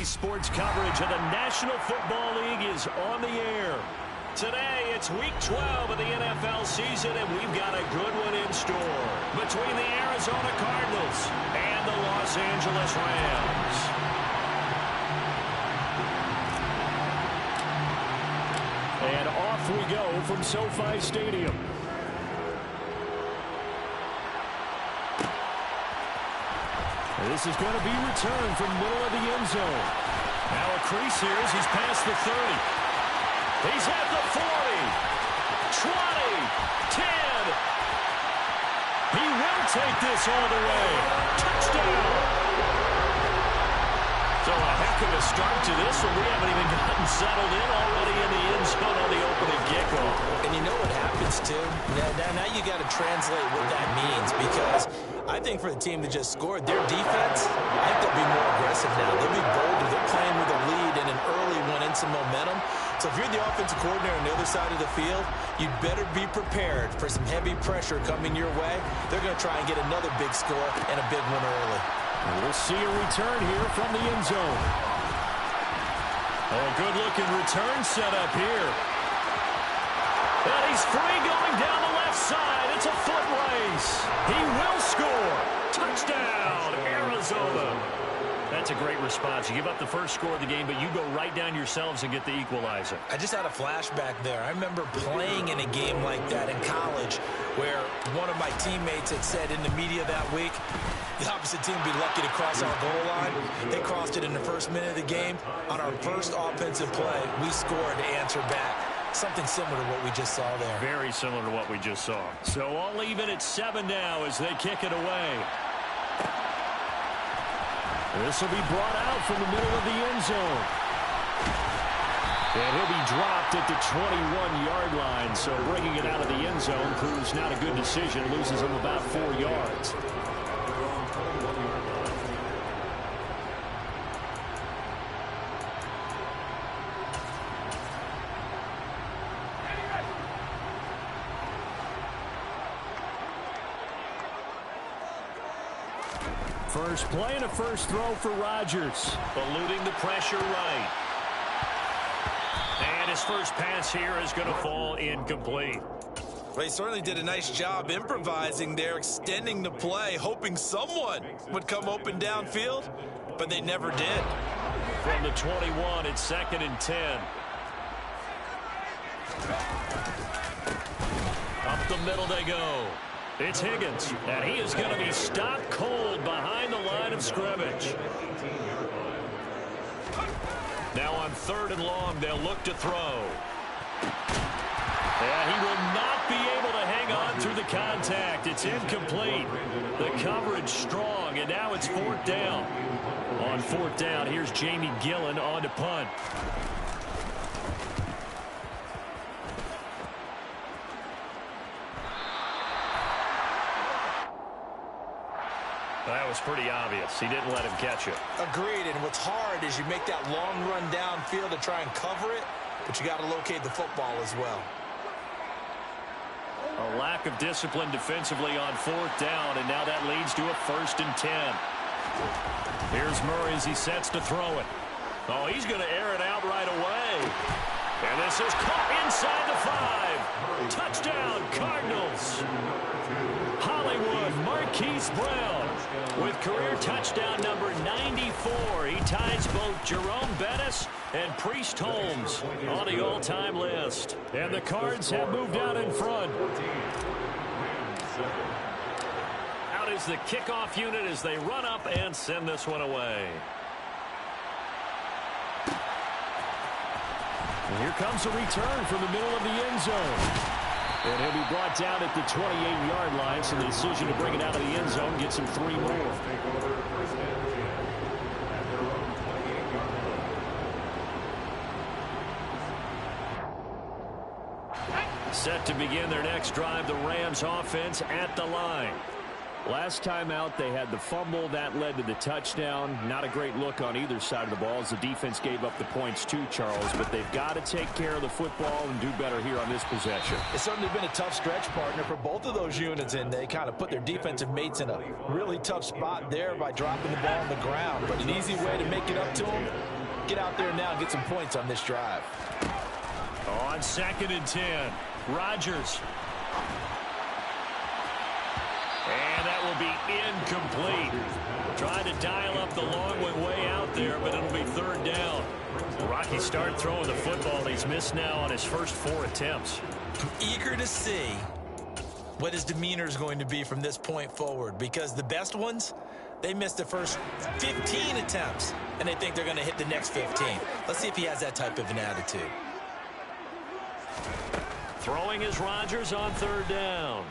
sports coverage of the National Football League is on the air. Today, it's Week 12 of the NFL season, and we've got a good one in store between the Arizona Cardinals and the Los Angeles Rams. And off we go from SoFi Stadium. This is going to be returned from middle of the end zone. Now a crease here as he's past the 30. He's at the 40, 20, 10. He will take this all the way. Touchdown. So a heck of a start to this one. We haven't even gotten settled in already in the end zone on the opening kickoff. And you know what happens, too? Now you got to translate what that means, because I think for the team that just scored, their defense, I think they'll be more aggressive now. They'll be bolder. They're playing with a lead and an early one and some momentum. So if you're the offensive coordinator on the other side of the field, you'd better be prepared for some heavy pressure coming your way. They're going to try and get another big score and a big one early. And we'll see a return here from the end zone. Oh, good-looking return set up here. And he's free going down the left side. It's a foot race. He will score. Touchdown, Arizona. That's a great response. You give up the first score of the game, but you go right down yourselves and get the equalizer. I just had a flashback there. I remember playing in a game like that in college where one of my teammates had said in the media that week, the opposite team would be lucky to cross our goal line. They crossed it in the first minute of the game. On our first offensive play, we scored to answer back. Something similar to what we just saw there. Very similar to what we just saw. So all even at 7 now as they kick it away. This will be brought out from the middle of the end zone. And he'll be dropped at the 21-yard line. So bringing it out of the end zone proves not a good decision. Loses him about 4 yards. First play and a first throw for Rodgers. Eluding the pressure right. And his first pass here is going to fall incomplete. Well, he certainly did a nice job improvising there, extending the play, hoping someone would come open downfield, but they never did. From the 21, it's 2nd and 10. Up the middle they go. It's Higgins, and he is going to be stopped cold behind the line of scrimmage. Now on 3rd and long, they'll look to throw. And he will not be able to hang on through the contact. It's incomplete. The coverage strong, and now it's 4th down. On 4th down, here's Jamie Gillen on to punt. That was pretty obvious. He didn't let him catch it. Agreed, and what's hard is you make that long run downfield to try and cover it, but you got to locate the football as well. A lack of discipline defensively on 4th down, and now that leads to a 1st and 10. Here's Murray as he sets to throw it. Oh, he's going to air it out right away. And this is caught inside the 5. Touchdown, Cardinals. Hollywood, Marquise Brown with career touchdown number 94. He ties both Jerome Bettis and Priest Holmes on the all-time list. And the Cards have moved out in front. Out is the kickoff unit as they run up and send this one away. And here comes a return from the middle of the end zone. And he'll be brought down at the 28-yard line, so the decision to bring it out of the end zone gets him 3 more. Set to begin their next drive, the Rams offense at the line. Last time out, they had the fumble. That led to the touchdown. Not a great look on either side of the ball as the defense gave up the points too, Charles. But they've got to take care of the football and do better here on this possession. It's certainly been a tough stretch, partner, for both of those units, and they kind of put their defensive mates in a really tough spot there by dropping the ball on the ground. But an easy way to make it up to them, get out there now and get some points on this drive. On 2nd and 10, Rodgers. And that will be incomplete. Trying to dial up the long one way out there, but it'll be 3rd down. Rocky started throwing the football. He's missed now on his first 4 attempts. I'm eager to see what his demeanor is going to be from this point forward, because the best ones, they missed the first 15 attempts, and they think they're going to hit the next 15. Let's see if he has that type of an attitude. Throwing is Rodgers on 3rd down.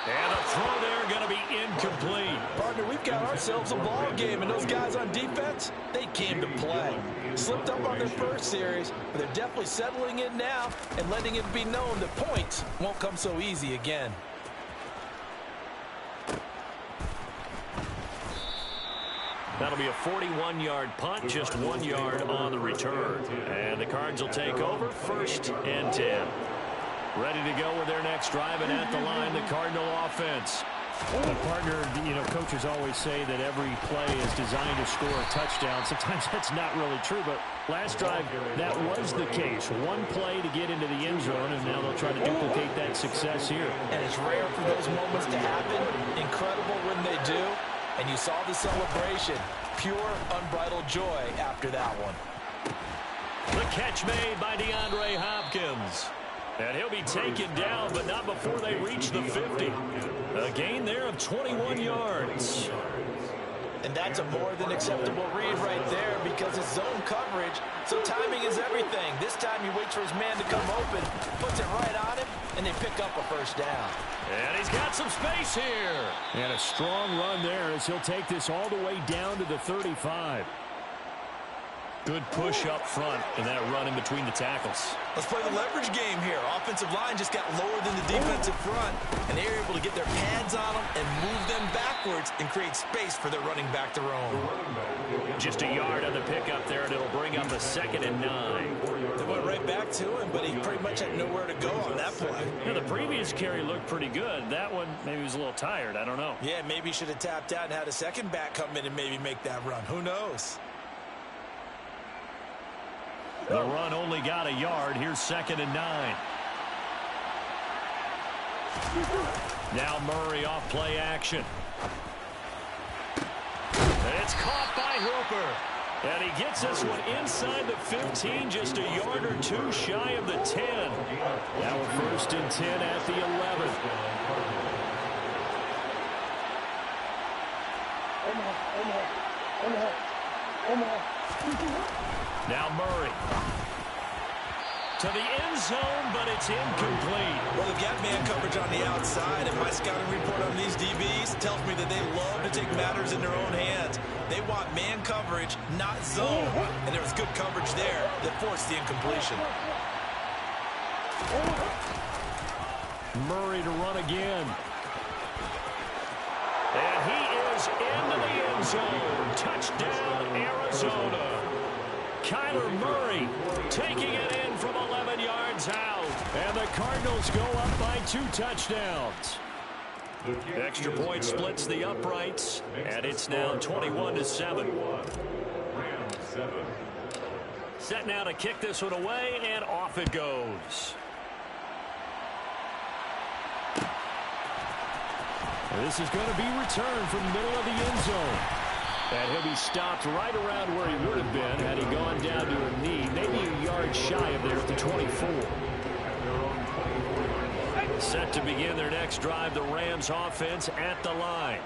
And a throw there going to be incomplete. Partner, we've got ourselves a ball game, and those guys on defense, they came to play. Slipped up on their first series, but they're definitely settling in now and letting it be known that points won't come so easy again. That'll be a 41-yard punt, just 1 yard on the return. And the Cards will take over, 1st and 10. Ready to go with their next drive, and at the line, the Cardinal offense. But partner, coaches always say that every play is designed to score a touchdown. Sometimes that's not really true, but last drive, that was the case. One play to get into the end zone, and now they'll try to duplicate that success here. And it's rare for those moments to happen. Incredible when they do. And you saw the celebration. Pure, unbridled joy after that one. The catch made by DeAndre Hopkins. And he'll be taken down, but not before they reach the 50. A gain there of 21 yards. And that's a more than acceptable read right there, because it's zone coverage, so timing is everything. This time he waits for his man to come open, puts it right on him, and they pick up a 1st down. And he's got some space here. And a strong run there as he'll take this all the way down to the 35. Good push up front, and that run in between the tackles. Let's play the leverage game here. Offensive line just got lower than the defensive front, and they were able to get their pads on them and move them backwards and create space for their running back to roam. Just a yard on the pickup there, and it'll bring up a 2nd and 9. They went right back to him, but he pretty much had nowhere to go on that play. Yeah, the previous carry looked pretty good. That one, maybe he was a little tired. I don't know. Yeah, maybe he should have tapped out and had a second back come in and maybe make that run. Who knows? The run only got a yard. Here's 2nd and 9. Now Murray off play action. And it's caught by Hooper. And he gets this one inside the 15, just a yard or 2 shy of the 10. Now a 1st and 10 at the 11. Now Murray. To the end zone, but it's incomplete. Well, they've got man coverage on the outside, and my scouting report on these DBs tells me that they love to take matters in their own hands. They want man coverage, not zone. And there was good coverage there that forced the incompletion. Murray to run again. And he is into the end zone. Touchdown, Arizona. Kyler Murray taking it in from 11 yards out. And the Cardinals go up by 2 touchdowns. Extra point splits the uprights, and it's now 21-7. Set now to kick this one away, and off it goes. This is going to be returned from the middle of the end zone. And he'll be stopped right around where he would have been had he gone down to a knee, maybe a yard shy of there at the 24. Set to begin their next drive, the Rams offense at the line.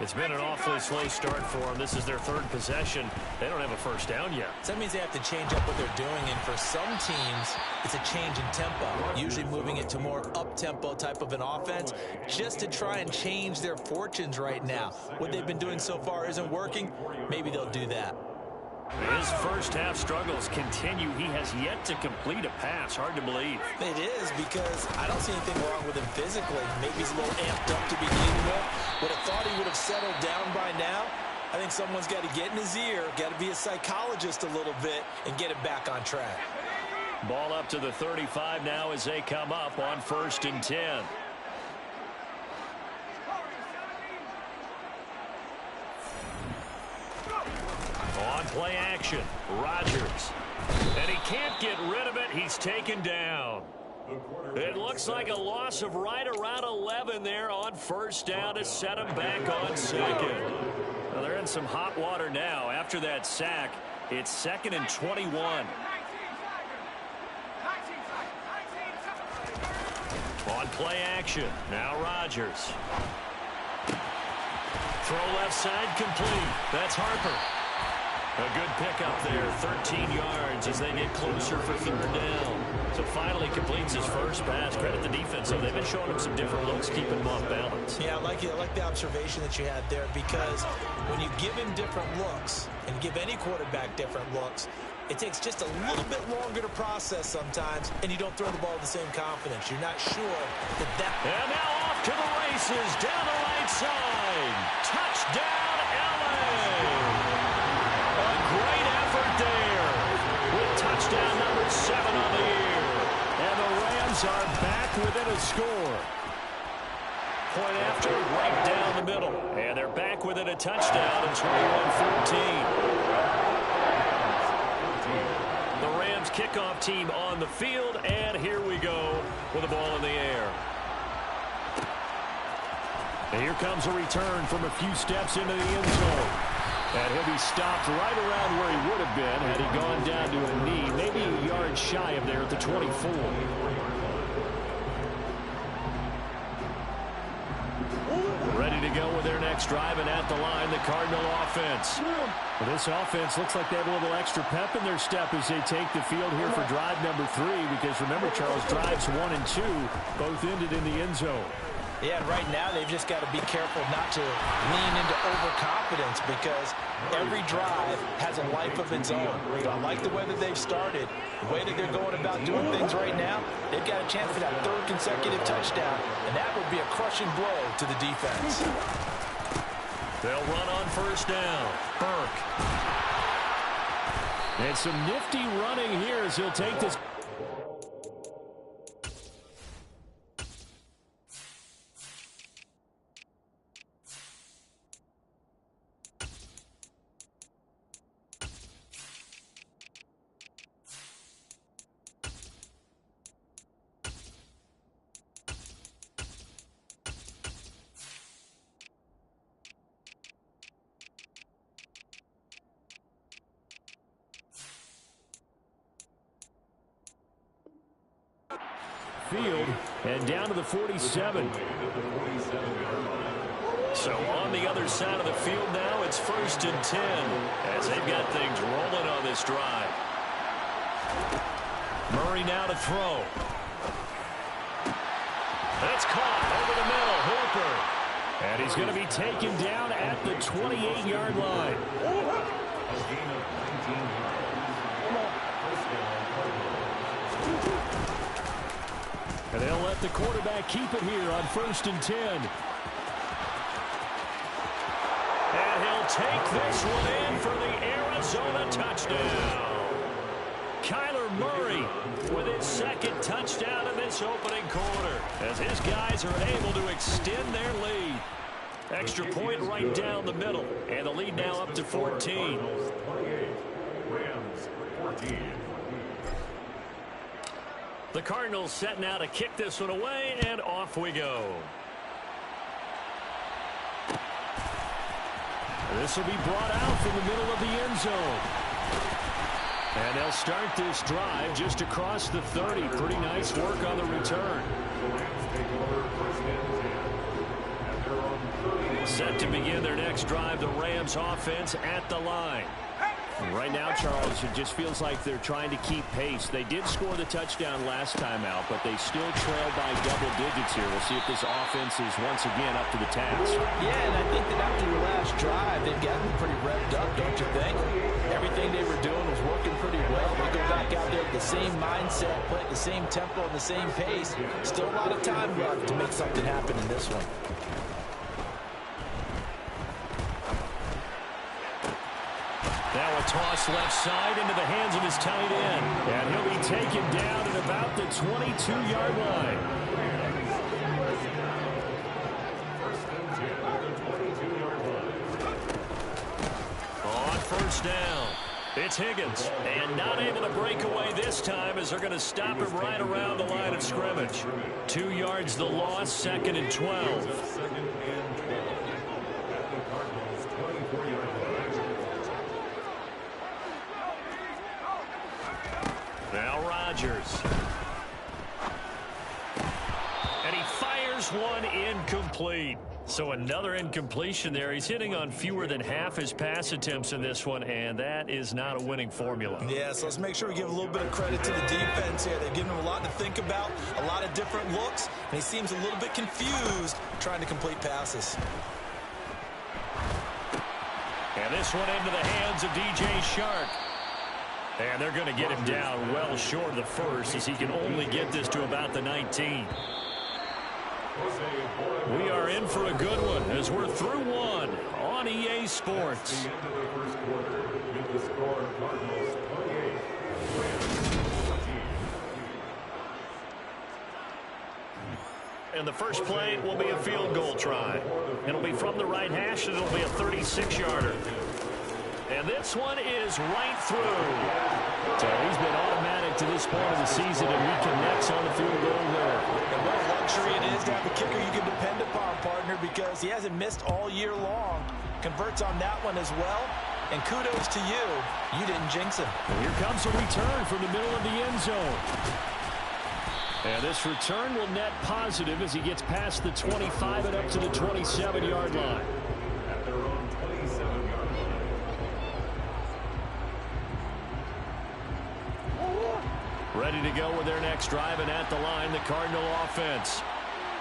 It's been an awfully slow start for them. This is their 3rd possession. They don't have a 1st down yet. So that means they have to change up what they're doing, and for some teams, it's a change in tempo, usually moving it to more up-tempo type of an offense, just to try and change their fortunes right now. What they've been doing so far isn't working. Maybe they'll do that. His first half struggles continue. He has yet to complete a pass. Hard to believe. It is, because I don't see anything wrong with him physically. Maybe he's a little amped up to begin with. Would have thought he would have settled down by now. I think someone's got to get in his ear, got to be a psychologist a little bit, and get him back on track. Ball up to the 35 now as they come up on 1st and 10. On play action, Rodgers. And he can't get rid of it. He's taken down. It looks like a loss of right around 11 there on first down to set him back on second. Well, they're in some hot water now. After that sack, it's 2nd and 21. On play action, now Rodgers. Throw left side complete. That's Harper. A good pickup there, 13 yards as they get closer for 3rd down. So finally completes his first pass. Credit the defense, though. They've been showing him some different looks, keeping him off balance. Yeah, I like the observation that you had there, because when you give him different looks and give any quarterback different looks, it takes just a little bit longer to process sometimes, and you don't throw the ball with the same confidence. You're not sure that. And now off to the races, down the right side. Touchdown, LA! A great effort there with touchdown number 7 on the year. And the Rams are back within a score. Point after, right down the middle. And they're back within a touchdown at 21-14. The Rams kickoff team on the field, and here we go with the ball in the air. And here comes a return from a few steps into the end zone. And he'll be stopped right around where he would have been had he gone down to a knee, maybe a yard shy of there at the 24. Ready to go with their next drive, and at the line, the Cardinal offense. Well, this offense looks like they have a little extra pep in their step as they take the field here for drive number 3, because remember, Charles, drives 1 and 2 both ended in the end zone. Yeah, and right now they've just got to be careful not to lean into overconfidence, because every drive has a life of its own. So I like the way that they've started, the way that they're going about doing things right now. They've got a chance for that 3rd consecutive touchdown, and that would be a crushing blow to the defense. They'll run on first down. Burke. And some nifty running here as he'll take this. Field and down to the 47. So on the other side of the field now, it's 1st and 10 as they've got things rolling on this drive. Murray now to throw. That's caught over the middle. Hooper. And he's going to be taken down at the 28-yard line. And they'll let the quarterback keep it here on 1st and 10. And he'll take this one in for the Arizona touchdown. Kyler Murray with his 2nd touchdown in this opening quarter, as his guys are able to extend their lead. Extra point right down the middle, and the lead now up to 14. The Cardinals set now to kick this one away, and off we go. This will be brought out from the middle of the end zone. And they'll start this drive just across the 30. Pretty nice work on the return. Set to begin their next drive, the Rams offense at the line. Right now, Charles, it just feels like they're trying to keep pace. They did score the touchdown last time out, but they still trail by double digits here. We'll see if this offense is once again up to the task. Yeah, and I think that after the last drive, they've gotten pretty revved up, don't you think? Everything they were doing was working pretty well. They go back out there with the same mindset, play at the same tempo and the same pace. Still a lot of time left to make something happen in this one. Now a toss left side into the hands of his tight end. And he'll be taken down at about the 22-yard line. On first down. It's Higgins, and not able to break away this time as they're going to stop him right around the line of scrimmage. 2 yards the loss, 2nd and 12. Now Rodgers. And he fires one incomplete. So another incompletion there. He's hitting on fewer than half his pass attempts in this one, and that is not a winning formula. Yeah, so let's make sure we give a little bit of credit to the defense here. They've given him a lot to think about, a lot of different looks, and he seems a little bit confused trying to complete passes. And this one into the hands of DJ Shark. And they're going to get him down well short of the first as he can only get this to about the 19. We are in for a good one as we're through one on EA Sports. And the first play will be a field goal try. It'll be from the right hash, and it'll be a 36-yarder. And this one is right through. So he's been automatic to this point of the season, and he connects on the field goal there. And what a luxury it is to have a kicker you can depend upon, partner, because he hasn't missed all year long. Converts on that one as well. And kudos to you. You didn't jinx him. And here comes a return from the middle of the end zone. And this return will net positive as he gets past the 25 and up to the 27-yard line. Ready to go with their next drive, and at the line, the Cardinal offense.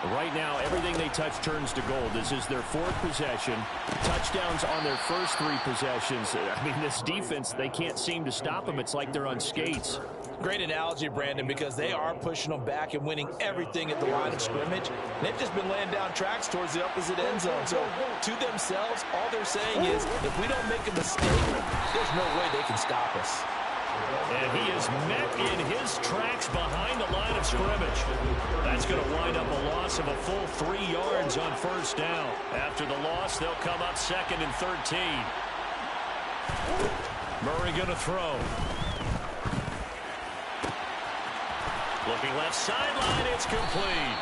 Right now, everything they touch turns to gold. This is their 4th possession. Touchdowns on their first 3 possessions. I mean, this defense, they can't seem to stop them. It's like they're on skates. Great analogy, Brandon, because they are pushing them back and winning everything at the line of scrimmage. They've just been laying down tracks towards the opposite end zone. So, to themselves, all they're saying is, if we don't make a mistake, there's no way they can stop us. And he is met in his tracks behind the line of scrimmage. That's going to wind up a loss of a full 3 yards on first down. After the loss, they'll come up 2nd and 13. Murray going to throw. Looking left sideline, it's complete.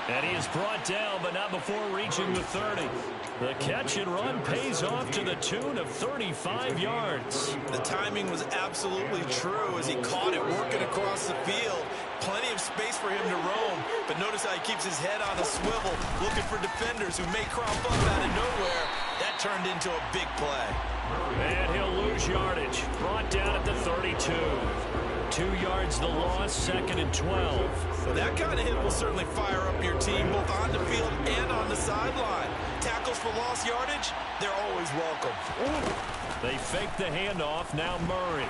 And he is brought down, but not before reaching the 30. The catch and run pays off to the tune of 35 yards. The timing was absolutely true as he caught it working across the field. Plenty of space for him to roam, but notice how he keeps his head on a swivel, looking for defenders who may crop up out of nowhere. That turned into a big play. And he'll lose yardage. Brought down at the 32. 2 yards the loss, 2nd and 12. Well, that kind of hit will certainly fire up your team both on the field and on the sideline. Tackles for lost yardage, they're always welcome. They fake the handoff, now Murray.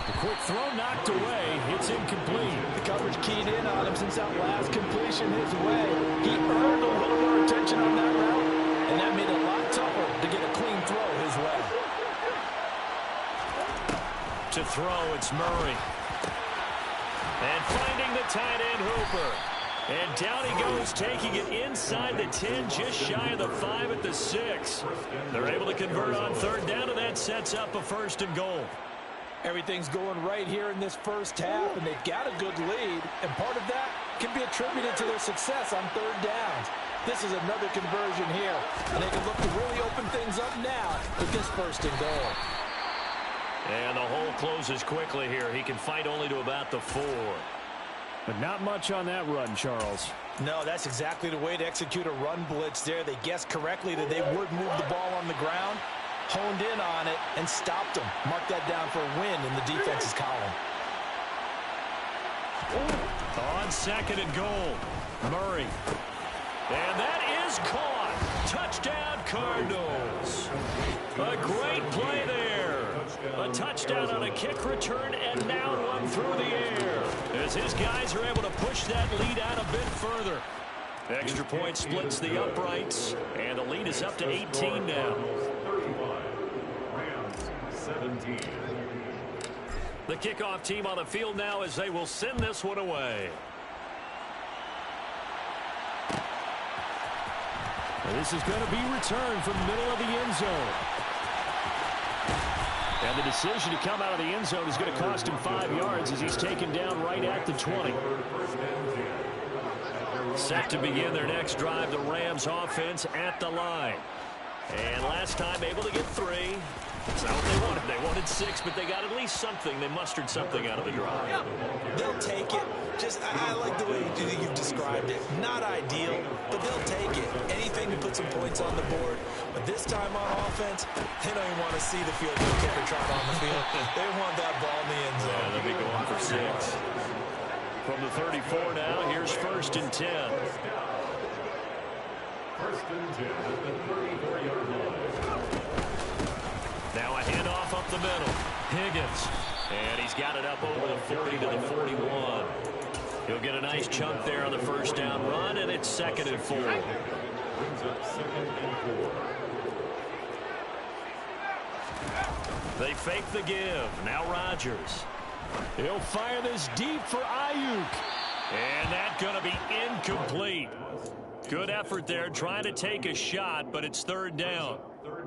The quick throw knocked away. It's incomplete. The coverage keyed in on him since that last completion his way. He earned a little more attention on that route, and that made it a lot tougher to get a clean throw his way. To throw, it's Murray. And finding the tight end Hooper. And down he goes, taking it inside the 10, just shy of the 5 at the 6. They're able to convert on 3rd down, and that sets up a 1st and goal. Everything's going right here in this first half, and they've got a good lead. And part of that can be attributed to their success on 3rd downs. This is another conversion here, and they can look to really open things up now with this 1st and goal. And the hole closes quickly here. He can fight only to about the 4. But not much on that run, Charles. No, that's exactly the way to execute a run blitz there. They guessed correctly that they would move the ball on the ground, honed in on it, and stopped them. Mark that down for a win in the defense's column. On 2nd and goal, Murray. And that is caught. Touchdown, Cardinals. A great play there. A touchdown on a kick return, and now one through the air. As his guys are able to push that lead out a bit further. Extra point splits the uprights, and the lead is up to 18 now. The kickoff team on the field now as they will send this one away. This is going to be returned from the middle of the end zone. And the decision to come out of the end zone is going to cost him 5 yards as he's taken down right at the 20. Set to begin their next drive, the Rams offense at the line. And last time able to get 3. That's not what they wanted. They wanted 6, but they got at least something. They mustered something out of the drive. They'll take it. I like the way you've described it. Not ideal, but they'll take it. Anything to put some points on the board. But this time on offense, they don't even want to see the field goal kicker trot on the field. They want that ball in the end zone. Yeah, they'll be going for 6. From the 34 now, here's 1st and 10. 1st and 10 at the 34-yard line. Now a handoff up the middle. Higgins. And he's got it up over the 40 to the 41. He'll get a nice chunk there on the first down run, and it's 2nd and 4. Brings up 2nd and 4. They fake the give. Now Rodgers. He'll fire this deep for Ayuk. And that's going to be incomplete. Good effort there, trying to take a shot, but it's 3rd down.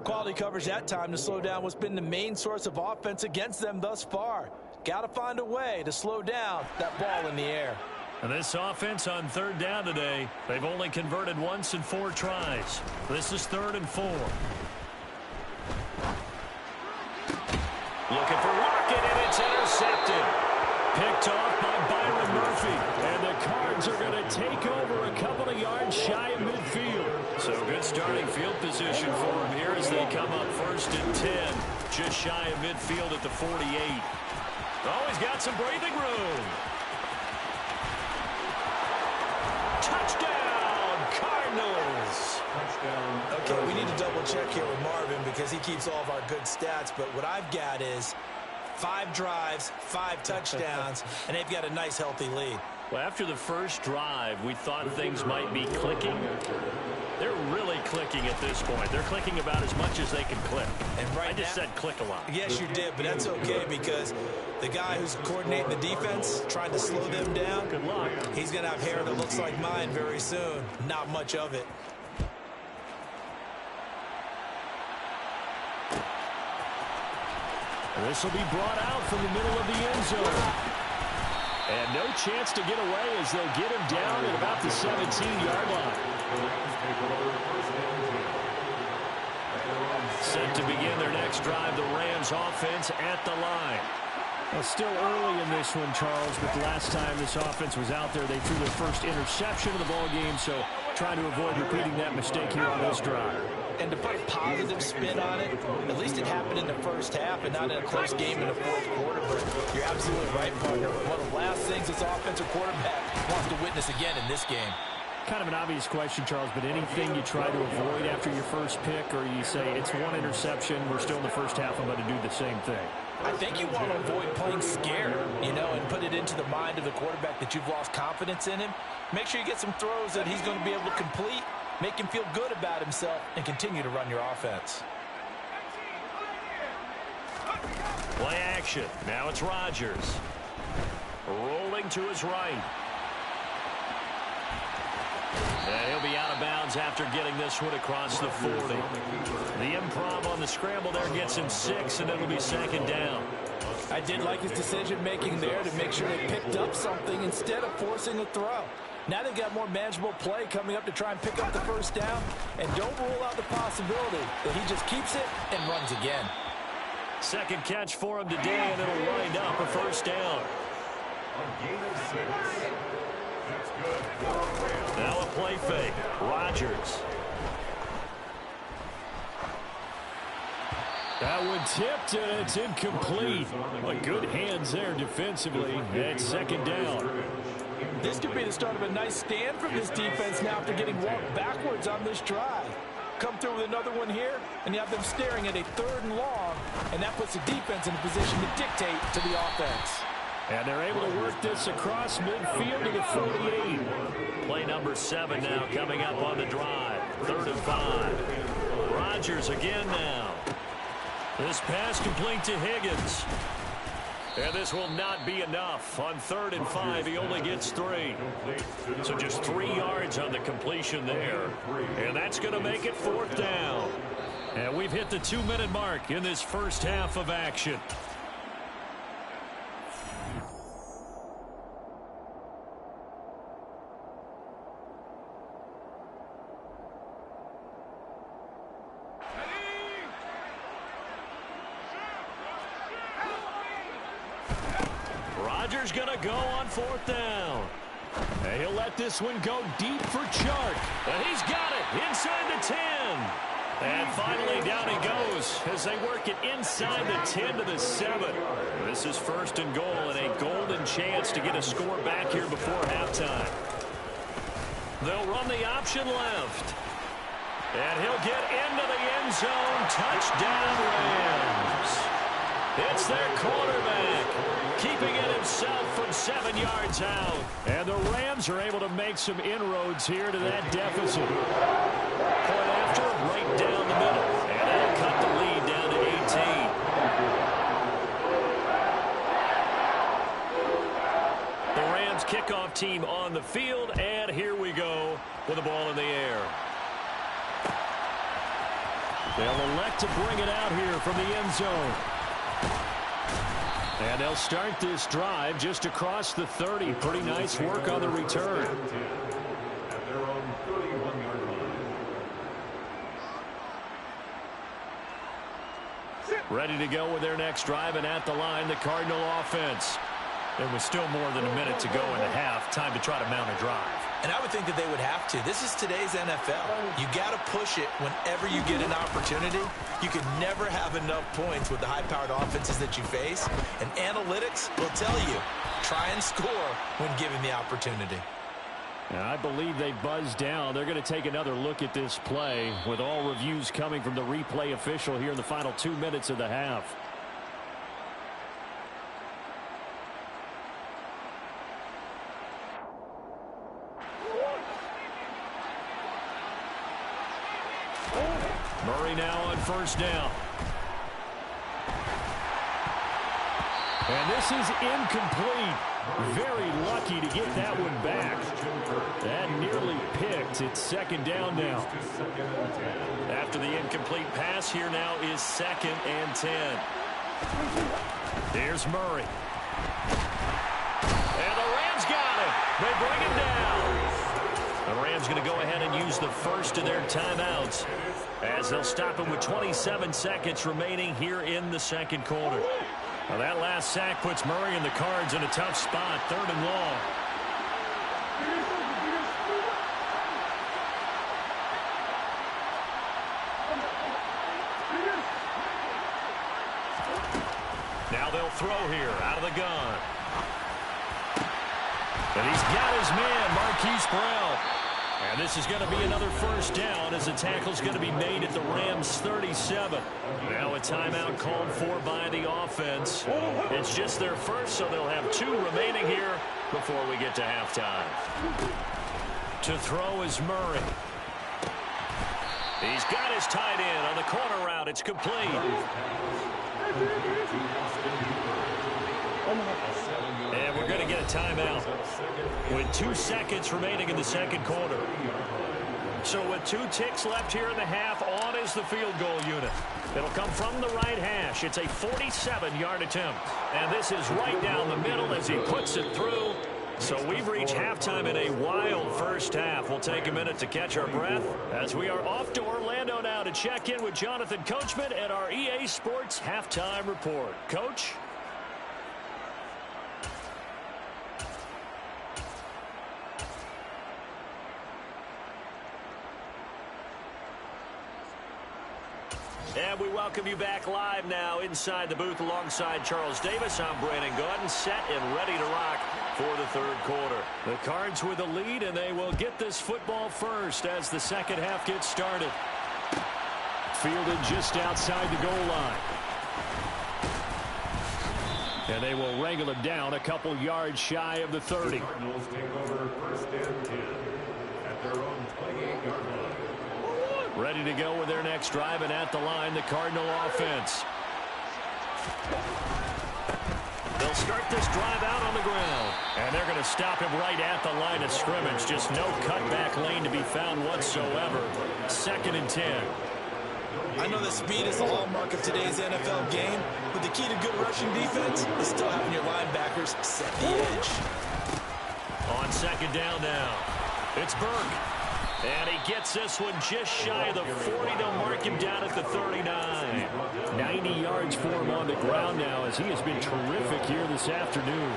Quality coverage that time to slow down what's been the main source of offense against them thus far. Got to find a way to slow down that ball in the air. And this offense on 3rd down today, they've only converted once in 4 tries. This is 3rd and 4. Looking for Lockett, and it's intercepted. Picked off by Byron Murphy. And the Cards are going to take over a couple of yards shy of midfield. So good starting field position for them here as they come up 1st and 10. Just shy of midfield at the 48. Oh, he's got some breathing room. Touchdown, Cardinals. Okay, we need to double check here with Marvin because he keeps all of our good stats, but what I've got is 5 drives, 5 touchdowns, and they've got a nice healthy lead. Well, after the first drive, we thought things might be clicking. They're really clicking at this point. They're clicking about as much as they can click. And right I just now, said click a lot. Yes, you did, but that's okay because the guy who's coordinating the defense, trying to slow them down, Good luck. he's going to have hair that looks like mine very soon. Not much of it. This will be brought out from the middle of the end zone. And no chance to get away as they'll get him down at about the 17-yard line. Set to begin their next drive, the Rams offense at the line. Well, still early in this one, Charles, but the last time this offense was out there, they threw their first interception of the ball game, so trying to avoid repeating that mistake here on this drive. And to put a positive spin on it, at least it happened in the first half and not in a close game in the fourth quarter. But you're absolutely right, partner. One of the last things this offensive quarterback wants to witness again in this game. Kind of an obvious question, Charles, but anything you try to avoid after your first pick, or you say it's 1 interception, we're still in the first half, I'm going to do the same thing? I think you want to avoid playing scared, and put it into the mind of the quarterback that you've lost confidence in him. Make sure you get some throws that he's going to be able to complete, make him feel good about himself, and continue to run your offense. Play action. Now it's Rodgers. Rolling to his right. And he'll be out of bounds after getting this one across the 40. The improv on the scramble there gets him 6, and it'll be 2nd down. I did like his decision-making there to make sure they picked up something instead of forcing a throw. Now they've got more manageable play coming up to try and pick up the first down. And don't rule out the possibility that he just keeps it and runs again. Second catch for him today, and it'll wind up a first down. Now a play fake. Rodgers. That one tipped, and it's incomplete. But good hands there defensively. It's 2nd down. This could be the start of a nice stand from this defense now after getting walked backwards on this drive. Come through with another one here, and you have them staring at a 3rd and long, and that puts the defense in a position to dictate to the offense. And they're able to work this across midfield to the 48. Play number 7 now coming up on the drive. 3rd and 5. Rodgers again now. This pass complete to Higgins. And this will not be enough. On 3rd and 5, he only gets 3. So just 3 yards on the completion there. And that's going to make it 4th down. And we've hit the 2-minute mark in this first half of action. Rodgers going to go on 4th down. And he'll let this one go deep for Chark. And he's got it inside the 10. And finally down he goes as they work it inside the 10 to the 7. This is 1st and goal and a golden chance to get a score back here before halftime. They'll run the option left. And he'll get into the end zone. Touchdown Rams. It's their quarterback, keeping it himself from 7 yards out. And the Rams are able to make some inroads here to that deficit. Point after, right down the middle. And that'll cut the lead down to 18. The Rams kickoff team on the field, and here we go with the ball in the air. They'll elect to bring it out here from the end zone. And they'll start this drive just across the 30. Pretty nice work on the return. At their own 31-yard line. Ready to go with their next drive, and at the line, the Cardinal offense. There was still more than a minute to go in the half. Time to try to mount a drive. And I would think that they would have to. This is today's NFL. You got to push it whenever you get an opportunity. You can never have enough points with the high-powered offenses that you face. And analytics will tell you, try and score when given the opportunity. And I believe they buzzed down. They're going to take another look at this play with all reviews coming from the replay official here in the final 2 minutes of the half. Murray now on 1st down. And this is incomplete. Very lucky to get that one back. That nearly picked. It's 2nd down now. After the incomplete pass, here now is 2nd and 10. Here's Murray. And the Rams got him. They bring him down. The Rams going to go ahead and use the first of their timeouts as they'll stop him with 27 seconds remaining here in the 2nd quarter. Well, that last sack puts Murray and the Cards in a tough spot, 3rd and long. Now they'll throw here out of the gun. And he's got his man, Marquise Brown. And this is going to be another 1st down as the tackle's going to be made at the Rams 37. Now a timeout called for by the offense. It's just their first, so they'll have 2 remaining here before we get to halftime. To throw is Murray. He's got his tight end on the corner route. It's complete. And we're going to get a timeout with 2 seconds remaining in the 2nd quarter. So with 2 ticks left here in the half, on is the field goal unit. It'll come from the right hash. It's a 47-yard attempt. And this is right down the middle as he puts it through. So we've reached halftime in a wild first half. We'll take a minute to catch our breath as we are off to Orlando now to check in with Jonathan Coachman at our EA Sports Halftime Report. Coach? And we welcome you back live now inside the booth alongside Charles Davis. I'm Brandon Gordon, set and ready to rock for the 3rd quarter. The Cards with the lead, and they will get this football first as the 2nd half gets started. Fielded just outside the goal line. And they will wrangle it down a couple yards shy of the 30. The Cardinals take over 1st and 10 at their own 28-yard line. Ready to go with their next drive, and at the line, the Cardinal offense. They'll start this drive out on the ground. And they're going to stop him right at the line of scrimmage. Just no cutback lane to be found whatsoever. 2nd and 10. I know that speed is the hallmark of today's NFL game, but the key to good rushing defense is still having your linebackers set the edge. On second down now, it's Burke. And he gets this one just shy of the 40. They'll mark him down at the 39. 90 yards for him on the ground now as he has been terrific here this afternoon.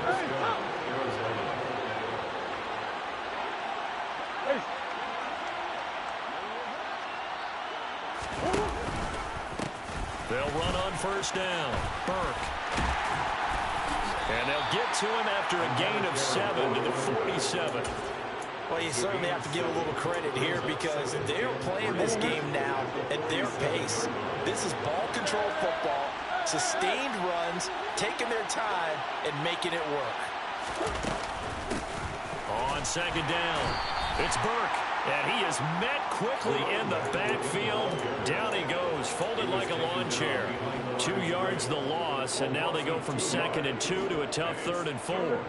They'll run on first down. Burke. And they'll get to him after a gain of 7 to the 47. Well, you certainly have to give a little credit here because they're playing this game now at their pace. This is ball control football, sustained runs, taking their time, and making it work. On second down, it's Burke. And he is met quickly in the backfield. Down he goes, folded like a lawn chair. 2 yards the loss, and now they go from 2nd and 2 to a tough 3rd and 4.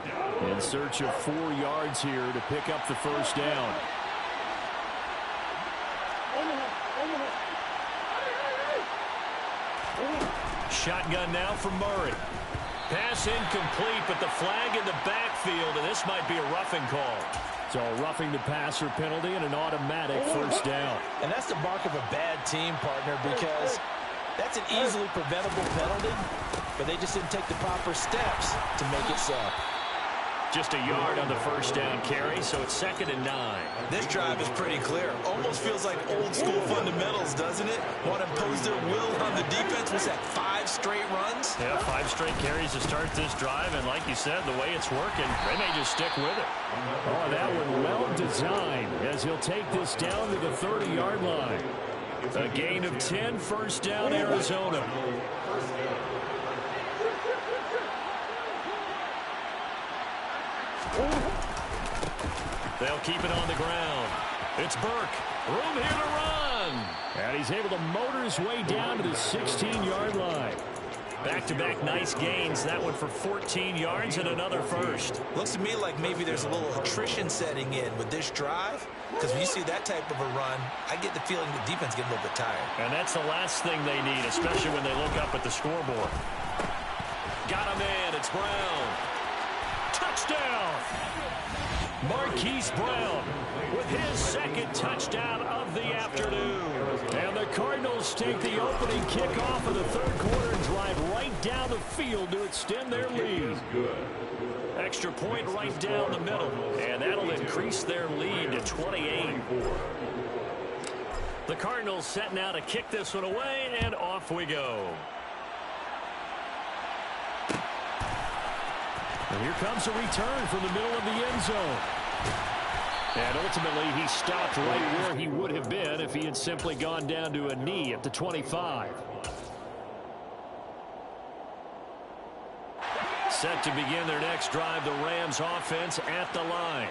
In search of 4 yards here to pick up the first down. Shotgun now from Murray. Pass incomplete, but the flag in the backfield, and this might be a roughing call. So roughing the passer penalty and an automatic first down. And that's the mark of a bad team, partner, because that's an easily preventable penalty, but they just didn't take the proper steps to make it so. Just a yard on the first down carry, so it's 2nd and 9. This drive is pretty clear. Almost feels like old school fundamentals, doesn't it? Want to impose their will on the defense. What's that, 5 straight runs? Yeah, 5 straight carries to start this drive, and like you said, the way it's working, they may just stick with it. Oh, that one well designed as he'll take this down to the 30-yard line. A gain of 10, first down, Arizona. They'll keep it on the ground. It's Burke. Room here to run. And he's able to motor his way down to the 16-yard line. Back-to-back nice gains. That one for 14 yards and another first. Looks to me like maybe there's a little attrition setting in with this drive. Because when you see that type of a run, I get the feeling the defense gets a little bit tired. And that's the last thing they need, especially when they look up at the scoreboard. Got a man. It's Brown. Touchdown! Marquise Brown with his 2nd touchdown of the afternoon. And the Cardinals take the opening kickoff of the 3rd quarter and drive right down the field to extend their lead. Extra point right down the middle, and that'll increase their lead to 28. The Cardinals set now to kick this one away, and off we go. And here comes a return from the middle of the end zone. And ultimately, he stopped right where he would have been if he had simply gone down to a knee at the 25. Set to begin their next drive, the Rams offense at the line.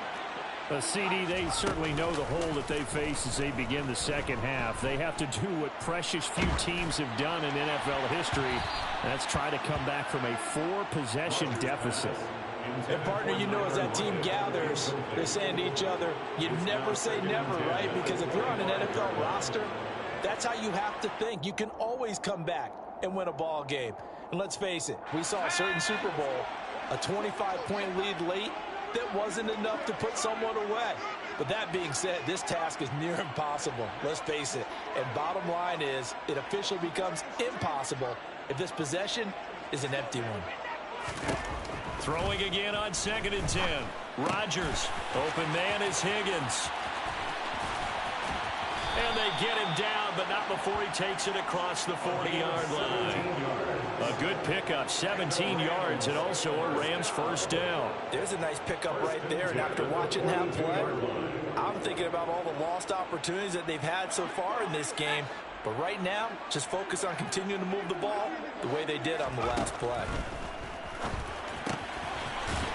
CD, they certainly know the hole that they face as they begin the second half. They have to do what precious few teams have done in NFL history. That's try to come back from a 4-possession deficit. And, partner, you know, as that team gathers, they're saying to each other, you never say never, right? Because if you're on an NFL roster, that's how you have to think. You can always come back and win a ball game. And let's face it, we saw a certain Super Bowl, a 25-point lead late, that wasn't enough to put someone away. But that being said, this task is near impossible. Let's face it. And bottom line is, it officially becomes impossible if this possession is an empty one. Throwing again on 2nd and 10. Rodgers. Open man is Higgins. And they get him down, but not before he takes it across the 40-yard line. A good pickup, 17 yards, and also a Rams first down. There's a nice pickup right there, and after watching that play, I'm thinking about all the lost opportunities that they've had so far in this game. But right now, just focus on continuing to move the ball the way they did on the last play.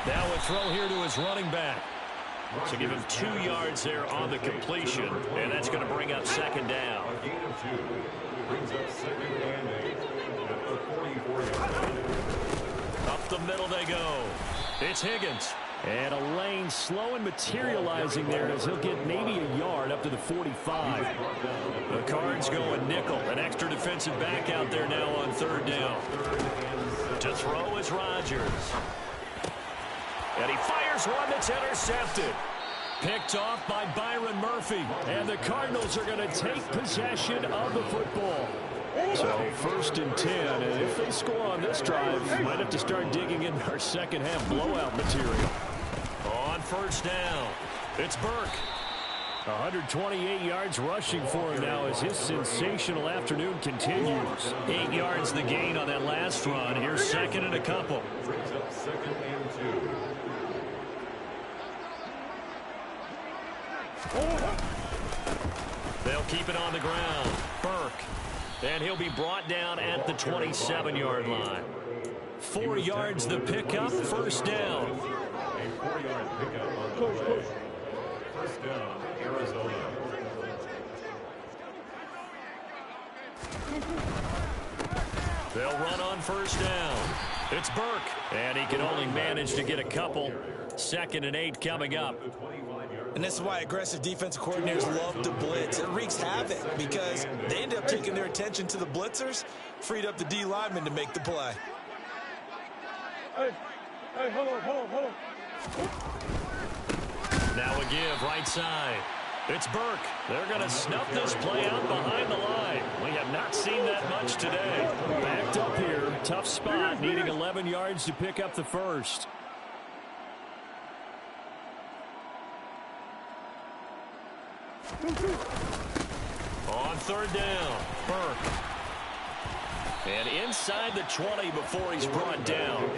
Now a throw here to his running back. So give him 2 yards there on the completion, and that's going to bring up 2nd down. A gain of 2 brings up 2nd and 8 at the 44-yard line. Up the middle they go. It's Higgins. And a lane slow and materializing there as he'll get maybe a yard up to the 45. The Cards going nickel. An extra defensive back out there now on third down. To throw is Rodgers. And he fires one that's intercepted. Picked off by Byron Murphy. And the Cardinals are going to take possession of the football. So first and 10. And if they score on this drive, might have to start digging in our second half blowout material. On first down, it's Burke. 128 yards rushing for him now as his sensational afternoon continues. 8 yards the gain on that last run. Here's second and a couple. Brings up second and 2. They'll keep it on the ground. Burke. And he'll be brought down at the 27-yard line. 4 yards the pickup, first down. A 4-yard pickup on the play. First down, Arizona. They'll run on first down. It's Burke. And he can only manage to get a couple. Second and 8 coming up. And this is why aggressive defensive coordinators love to blitz. It wreaks havoc because they end up taking their attention to the blitzers, freed up the D lineman to make the play. Hey, hold on. Now a give right side. It's Burke. They're going to snuff this play out behind the line. We have not seen that much today. Backed up here. Tough spot. Needing 11 yards to pick up the first. On third down, Burke. And inside the 20 before he's brought down.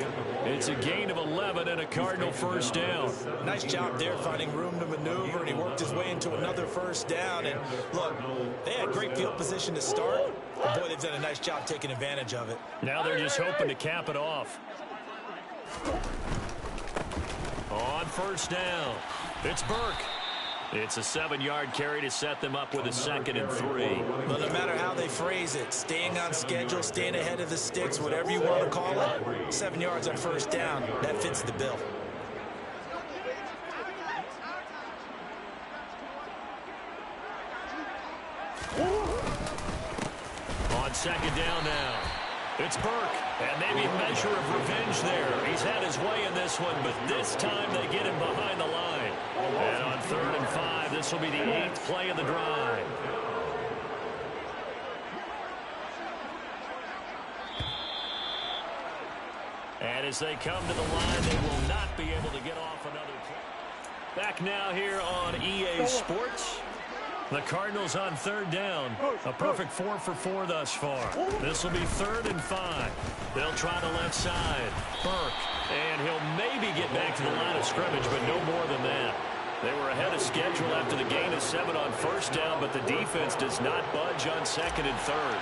It's a gain of 11 and a Cardinal first down. Nice job there finding room to maneuver, and he worked his way into another first down. And look, they had great field position to start. But boy, they've done a nice job taking advantage of it. Now they're just hoping to cap it off. On first down, it's Burke. It's a 7-yard carry to set them up with a second and 3. Well, no matter how they phrase it, staying on schedule, staying ahead of the sticks, whatever you want to call it, 7 yards on first down, that fits the bill. On second down now, it's Burke. And maybe a measure of revenge there. He's had his way in this one, but this time they get him behind the line. And on third and 5, this will be the 8th play of the drive. And as they come to the line, they will not be able to get off another play. Back now here on EA Sports. The Cardinals on third down. A perfect 4 for 4 thus far. This will be third and 5. They'll try the left side. Burke. And he'll maybe get back to the line of scrimmage, but no more than that. They were ahead of schedule after the gain of 7 on first down, but the defense does not budge on second and third.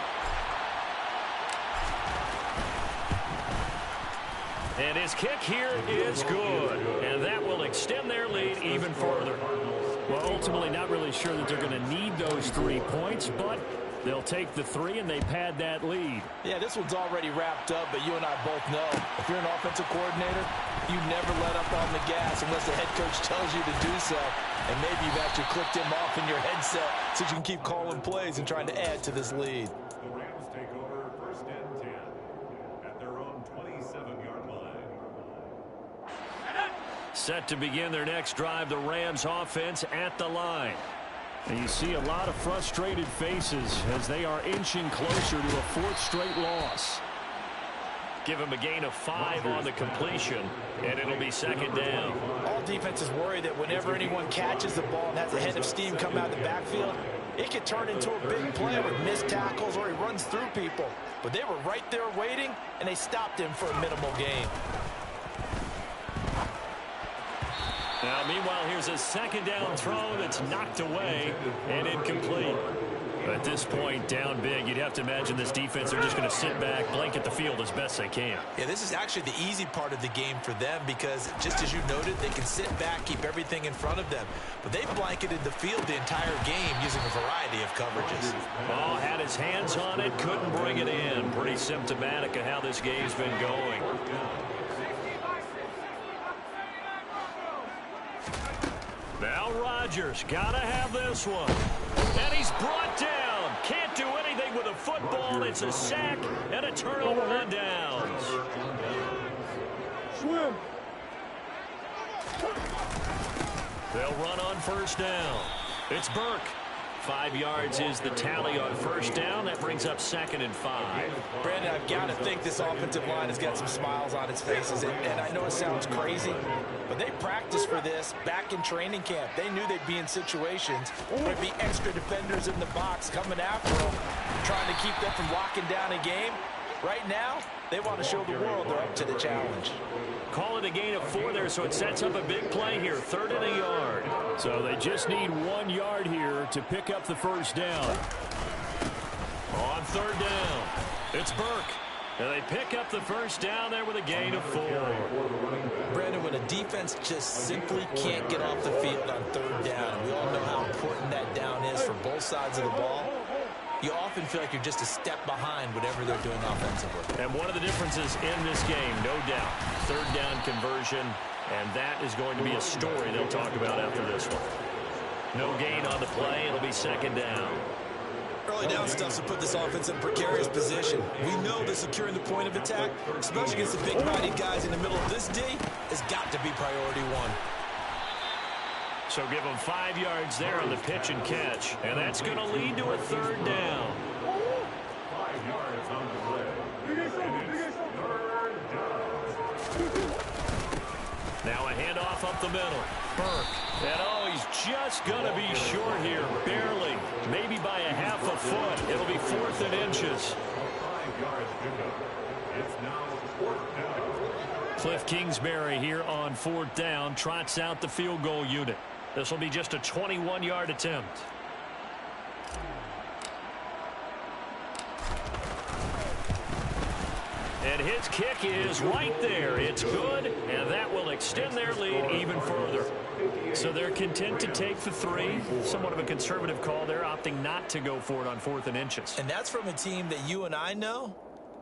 And his kick here is good. And that will extend their lead even further. Well, ultimately not really sure that they're going to need those 3 points, but they'll take the 3 and they pad that lead. Yeah, this one's already wrapped up, but you and I both know if you're an offensive coordinator, you never let up on the gas unless the head coach tells you to do so. And maybe you've actually clicked him off in your headset so you can keep calling plays and trying to add to this lead. The Rams take over first and 10 at their own 27-yard line. Set to begin their next drive, the Rams offense at the line. And you see a lot of frustrated faces as they are inching closer to a 4th straight loss. Give him a gain of 5 on the completion, and it'll be second down. All defenses worry that whenever anyone catches the ball and has a head of steam come out of the backfield, it could turn into a big play with missed tackles or he runs through people. But they were right there waiting, and they stopped him for a minimal gain. Now, meanwhile, here's a second down throw that's knocked away and incomplete. At this point, down big, you'd have to imagine this defense are just going to sit back, blanket the field as best they can. Yeah, this is actually the easy part of the game for them because, just as you noted, they can sit back, keep everything in front of them. But they blanketed the field the entire game using a variety of coverages. Oh, had his hands on it, couldn't bring it in. Pretty symptomatic of how this game's been going. Now Rodgers got to have this one. And he's brought down. Can't do anything with a football. It's a sack and a turnover on downs. Swim. They'll run on first down. It's Burke. 5 yards is the tally on first down. That brings up 2nd and 5. Brandon, I've got to think this offensive line has got some smiles on its faces. And I know it sounds crazy, but they practiced for this back in training camp. They knew they'd be in situations where there'd be extra defenders in the box coming after them, trying to keep them from locking down a game. Right now, they want to show the world they're up to the challenge. Call it a gain of 4 there, so it sets up a big play here. 3rd and a yard. So they just need 1 yard here to pick up the first down. On 3rd down, it's Burke. And they pick up the first down there with a gain of 4. Brandon, when a defense just simply can't get off the field on 3rd down, and we all know how important that down is for both sides of the ball, you often feel like you're just a step behind whatever they're doing offensively. And one of the differences in this game, no doubt, 3rd down conversion, and that is going to be a story they'll talk about after this one. No gain on the play. It'll be 2nd down. Early down stuff's to put this offense in a precarious position. We know that securing the point of attack, especially against the big-bodied guys in the middle of this D, has got to be priority 1. So give them 5 yards there on the pitch and catch. And that's going to lead to a 3rd down. 5 yards on the play. And it's 3rd down. Now a handoff up the middle. Burke. And oh, he's just going to be short here. Barely. Maybe by a half a foot. It'll be 4th and inches. 5 yards pickup. It's now 4th down. Cliff Kingsbury here on 4th down. Trots out the field goal unit. This will be just a 21-yard attempt. And his kick is right there. It's good, and that will extend their lead even further. So they're content to take the 3. Somewhat of a conservative call there, opting not to go for it on 4th and inches. And that's from a team that you and I know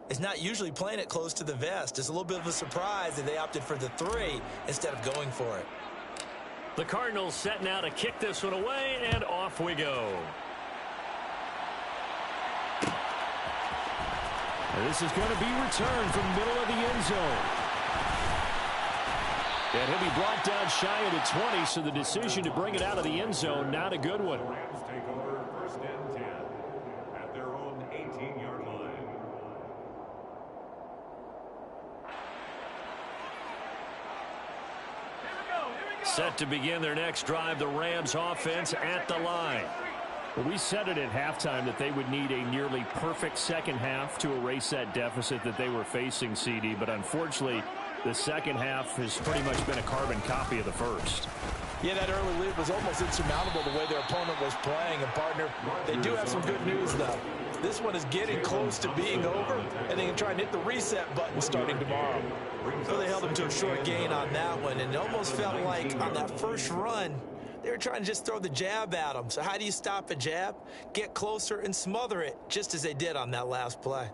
is not usually playing it close to the vest. It's a little bit of a surprise that they opted for the 3 instead of going for it. The Cardinals set now to kick this one away, and off we go. And this is going to be returned from the middle of the end zone. And he'll be brought down shy of the 20, so the decision to bring it out of the end zone, not a good one. Rams take over 1st and 10 at their own 18-yard line. Set to begin their next drive, the Rams offense at the line. Well, we said it at halftime that they would need a nearly perfect second half to erase that deficit that they were facing, CD. But unfortunately, the second half has pretty much been a carbon copy of the first. Yeah, that early lead was almost insurmountable the way their opponent was playing. And, partner, they do have some good news, though. This one is getting close to being over, and they can try and hit the reset button starting tomorrow. So they held them to a short gain on that one, and it almost felt like on that first run, they were trying to just throw the jab at them. So how do you stop a jab? Get closer and smother it, just as they did on that last play.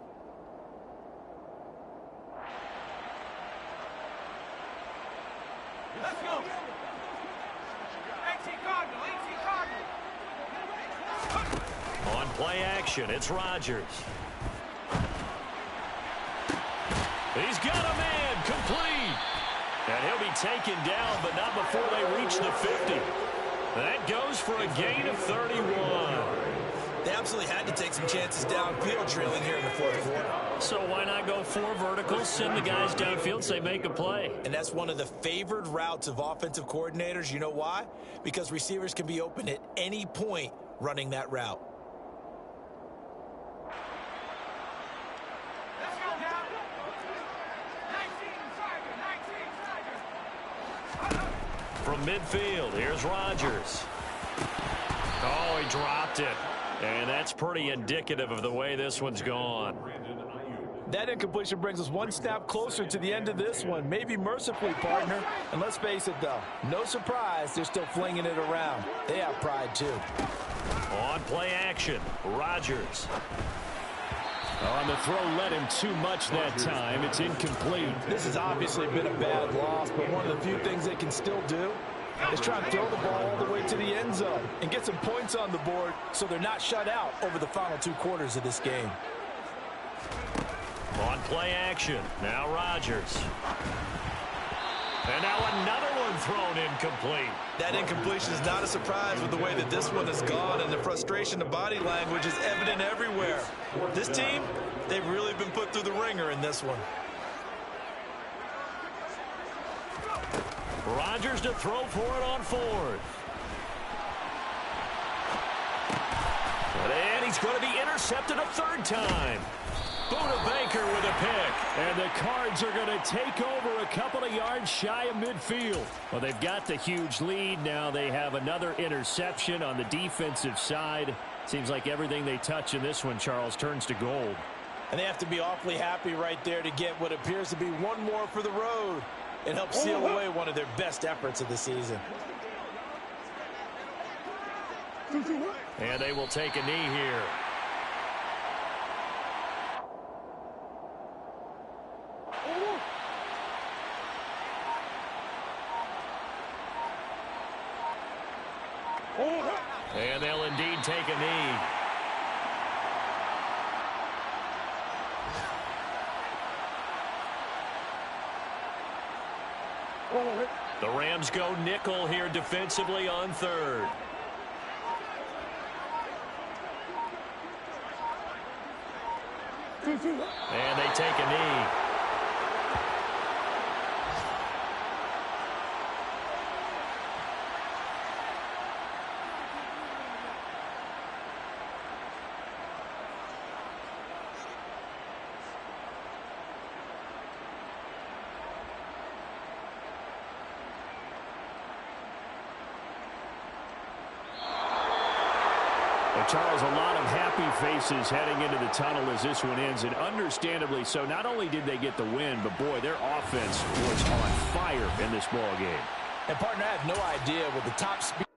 Let's go. 18 Cardinal, 18 Cardinal. On play action, it's Rodgers. He's got a man, complete. And he'll be taken down, but not before they reach the 50. That goes for a gain of 31. They absolutely had to take some chances downfield trailing here in the 4th quarter. So why not go 4 verticals, send the guys downfield, say make a play. And that's one of the favored routes of offensive coordinators. You know why? Because receivers can be open at any point running that route. Let's go now. 19, Tiger, 19, Tiger. From midfield, here's Rodgers. Oh, he dropped it. And that's pretty indicative of the way this one's gone. That incompletion brings us one snap closer to the end of this one. Maybe mercifully, partner. And let's face it, though, no surprise they're still flinging it around. They have pride, too. On play action, Rodgers. On the throw led him too much that time. It's incomplete. This has obviously been a bad loss, but one of the few things they can still do is try and throw the ball all the way to the end zone and get some points on the board so they're not shut out over the final 2 quarters of this game. On play action, now Rodgers. And now another one thrown incomplete. That incompletion is not a surprise with the way that this one has gone, and the frustration of body language is evident everywhere. This team, they've really been put through the ringer in this one. Rodgers to throw for it on 4th. And he's going to be intercepted a 3rd time. Buda Baker with a pick. And the Cards are going to take over a couple of yards shy of midfield. Well, they've got the huge lead. Now they have another interception on the defensive side. Seems like everything they touch in this one, Charles, turns to gold. And they have to be awfully happy right there to get what appears to be one more for the road. It helps seal away one of their best efforts of the season. And they will take a knee here. And they'll indeed take a knee. The Rams go nickel here defensively on 3rd. And they take a knee. Charles, a lot of happy faces heading into the tunnel as this one ends, and understandably so. Not only did they get the win, but boy, their offense was on fire in this ball game. And partner, I have no idea with the top speed.